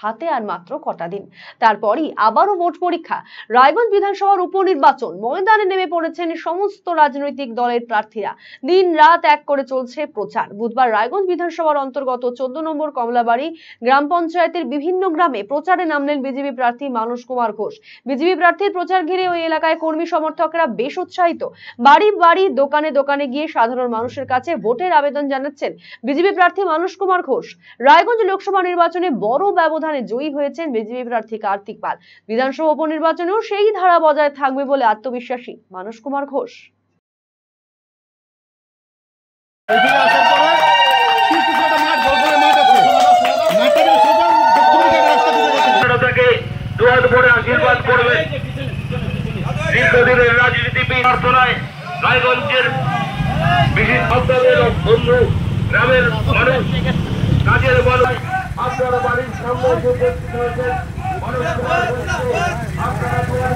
হাতে আর মাত্র কটা দিন, তারপরই আবারও ভোট পরীক্ষা। রায়গঞ্জ বিধানসভার উপনির্বাচন ময়দানে নেমে পড়েছেন সমস্ত রাজনৈতিক দলের প্রার্থীরা। দিন রাত এক করে চলছে প্রচার। বুধবার রায়গঞ্জ বিধানসভার অন্তর্গত 14 নম্বর কমলাবাড়ি গ্রাম পঞ্চায়েতের বিভিন্ন গ্রামে প্রচারে নামলেন বিজেপি প্রার্থী মানস কুমার ঘোষ। বিজেপি প্রার্থীর প্রচার ঘিরে ওই এলাকায় কর্মী সমর্থকরা বেশ উৎসাহিত। বাড়ি বাড়ি দোকানে দোকানে গিয়ে সাধারণ মানুষের কাছে ভোটের আবেদন জানাচ্ছেন বিজেপি প্রার্থী মানস কুমার ঘোষ। রায়গঞ্জ লোকসভা নির্বাচনে বড় ব্যবধানে জয়ী হয়েছেন বিজেপি প্রার্থী কার্তিক পাল। বিধানসভা উপনির্বাচনেও সেই ধারা বজায় থাকবে বলে আত্মবিশ্বাসী মানস কুমার ঘোষ। আশীর্বাদ করবেন দীর্ঘদিনের রাজনীতিবিদ প্রার্থনায় রায়গঞ্জের বিভিন্ন বন্ধু গ্রামের মানুষ কাজের বল আপনারা বাড়ির সামনে